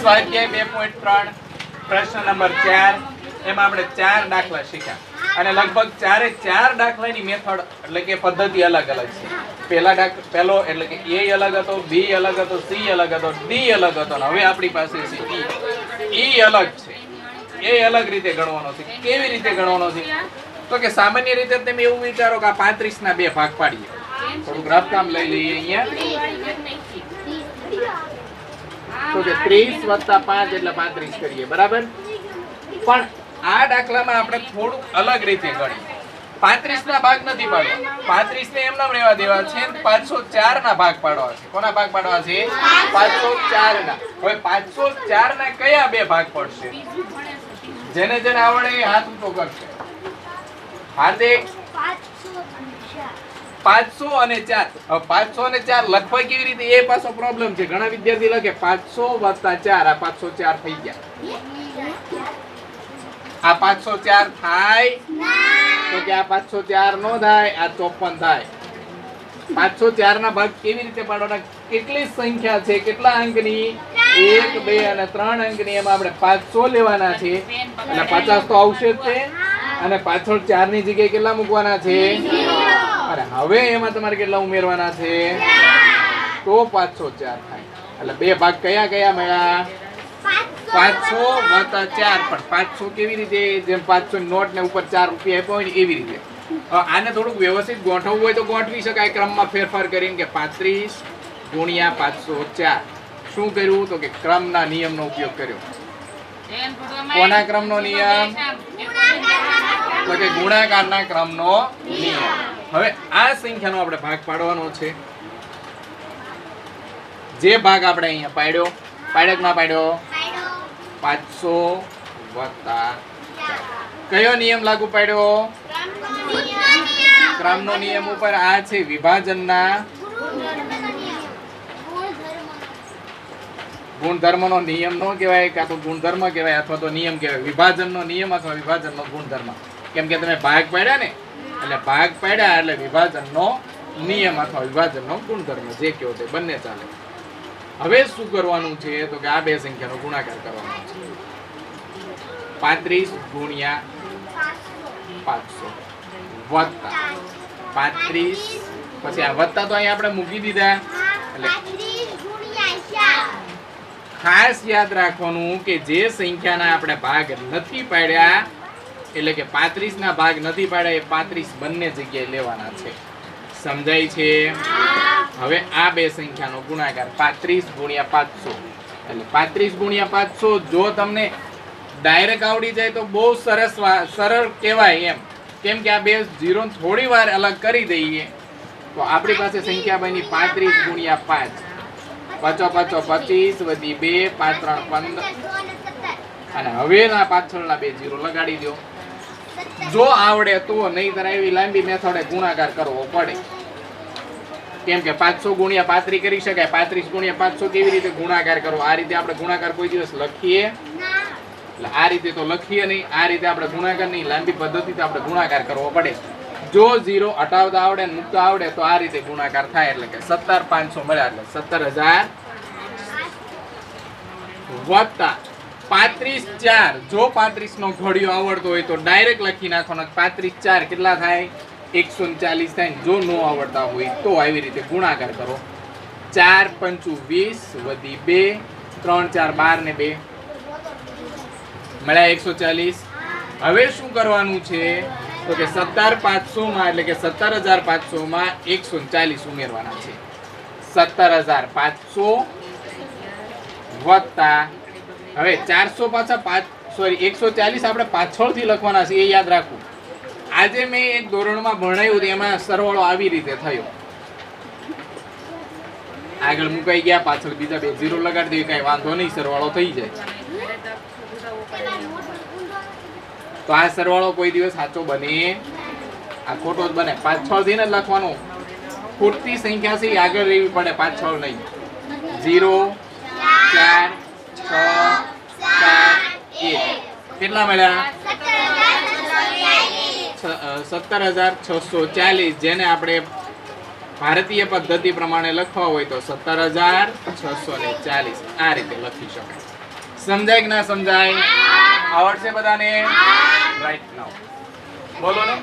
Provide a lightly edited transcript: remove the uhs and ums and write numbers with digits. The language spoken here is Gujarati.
સ્વાધ્યાય 2.3 પ્રશ્ન નંબર 4 એમાં આપણે 4 દાખલા શીખ્યા અને લગભગ ચાર દાખલાની મેથડ એટલે કે પદ્ધતિ અલગ અલગ છે. પહેલો એટલે કે A અલગ હતો, B અલગ હતો, C અલગ હતો, D અલગ હતો અને હવે આપણી પાસે છે E અલગ છે. એ અલગ રીતે ગણવાનો છે. કેવી રીતે ગણવાનો છે? તો કે સામાન્ય રીતે તમે એવું વિચારો કે આ 35 ના 2 ભાગ પાડીએ. થોડું ગ્રાફ કામ લઈ લઈએ અહીંયા. તો કે 30 + 5 એટલે 35 કરીએ, બરાબર? પણ આ દાખલામાં આપણે થોડું અલગ રીતે ગણીએ. 35 ના ભાગ નથી પાડવા, 35 ને એમનામ રહેવા દેવા છે. 504 ના ભાગ પાડવા છે. કોના ભાગ પાડવા છે? 504 ના. હવે 504 ના કયા 2 ભાગ પડશે? જેને જેને આવડે એ હાથ ઊંચો કરશે. હાર્દિક 500 અને 4. હવે 500 અને 4 લખવા કેવી રીતે એ પાછો પ્રોબ્લેમ છે. ઘણા વિદ્યાર્થી લખે 500 + 4. આ 504 થઈ ગયા. આ 504 થાય તો કે આ 504 નો થાય, આ 54 થાય. 504 ના ભાગ કેવી રીતે પાડવાના? કેટલી સંખ્યા છે, કેટલા અંકની? 1 2 અને 3 અંકની. એમાં આપણે 500 લેવાના છે એટલે 50 તો આવશે જ છે અને પાછળ 4 ની જગ્યાએ કેટલા મૂકવાના છે? અને હવે એમાં તમારે કેટલા ઉમેરવાના છે? તો 504 થાય. એટલે 2 ભાગ કયા કયા મળ્યા? 500 + 4. પણ 500 કેવી રીતે? જેમ 500 નોટ ને ઉપર 4 રૂપિયા આપ્યો હોય ને એવી રીતે. આને થોડુંક વ્યવસ્થિત ગોઠવવું હોય તો ગોઠવી શકાય ક્રમમાં ફેરફાર કરીને કે 35 × 504. શું કર્યું? તો કે ક્રમના નિયમનો ઉપયોગ કર્યો. કોના ક્રમનો નિયમ? તો કે ગુણાકારના ક્રમનો નિયમ. હવે આ સંખ્યાનો આપણે ભાગ પાડવાનો છે. જે ભાગ આપણે અહીંયા પાડ્યો કે ના પાડ્યો? 500 + 4. કયો નિયમ લાગુ પાડ્યો? ક્રમનો નિયમ ઉપર. આ છે વિભાજનના ગુણધર્મનો નિયમ નો કહેવાય, કાં તો ગુણધર્મ કહેવાય અથવા તો નિયમ કહેવાય. વિભાજનનો નિયમ અથવા વિભાજનનો ગુણધર્મ. કેમ કે તમે ભાગ પાડ્યા ને, એટલે ભાગ પાડ્યા એટલે વિભાજનનો નિયમ અથવા વિભાજનનો ગુણધર્મ જે કહો તે બંને ચાલે. હવે શું કરવાનું છે? તો કે આ 2 સંખ્યાનો ગુણાકાર કરવાનો છે. 35 × 500 વત્તા 35 પછી આ વત્તા તો અહીંયા આપણે મૂકી દીધા. એટલે ખાસ યાદ રાખવાનું કે જે સંખ્યાના આપણે ભાગ નથી પાડ્યા એટલે કે 35 ના ભાગ નથી પાડ્યા એ 35 બંને જગ્યાએ લેવાના છે. સમજાય છે? હવે આ 2 સંખ્યાનો ગુણાકાર 35 × 500 એટલે 35 × 500 જો તમને ડાયરેક્ટ આવડી જાય તો બહુ સરળ કહેવાય એમ. કેમ કે આ 2 0 થોડી વાર અલગ કરી દઈએ તો આપણી પાસે સંખ્યા બની 35 × 5. 5 5 25 વધી 2 5 3 15 અને હવે ના પાછળના 2 0 લગાડી દો. જો આવડે તો, નહીંતર એવી લાંબી મેથડે ગુણાકાર કરવો પડે. કેમ કે 500 × 35 કરી શકાય. 35 × 500 કેવી રીતે ગુણાકાર કરવો? આ રીતે આપણે ગુણાકાર કોઈ દિવસ લખીએ? એટલે આ રીતે તો લખીએ નહીં. આ રીતે આપણે ગુણાકાર નહીં, લાંબી પદ્ધતિથી આપણે ગુણાકાર કરવો પડે. જો 0 હટાવતા આવડે ને મૂકતા આવડે તો આ રીતે ગુણાકાર થાય. એટલે કે 17500 મળ્યા એટલે 17000 વત્તા 35 4. જો 35 નો ઘડિયો આવડતો હોય તો ડાયરેક્ટ લખી નાખવાનો. 35 4 કેટલા થાય? 140 થાય. જો નો આવડતા હોય તો આવી રીતે ગુણાકાર કરો. 4 5 20 વધી 2 3 4 12 ને 2 મળ્યા 140. હવે શું કરવાનું છે? તો કે 17500 માં એટલે કે 17500 માં 140 ઉમેરવાના છે. 17500 વત્તા હવે 400 પાછા 140 આપણે પાછળથી લખવાના છે. એ યાદ રાખવું. આજે મેં એક ધોરણમાં ભણાવ્યું એમાં સરવાળો આવી રીતે થયો. આગળ મુકાઈ ગયા, પાછળ બીજા 2 0 લગાડી દે, કઈ વાંધો નહીં, સરવાળો થઈ જાય. તો આ સરવાળો કોઈ દિવસ સાચો બને? આ ખોટો જ બને. પાછળથી ને લખવાનો. ખોટી સંખ્યા છે આગળ રહેવી પડે, પાછળ નહીં. 0 4 6 7 1 કેટલા મળ્યા? 17640. જેને આપણે ભારતીય પદ્ધતિ પ્રમાણે લખવા હોય તો 17640 આ રીતે લખી શકાય. સમજાય કે ના સમજાય? આવડશે બધાને? રાઈટ નાઉ બોલો ને.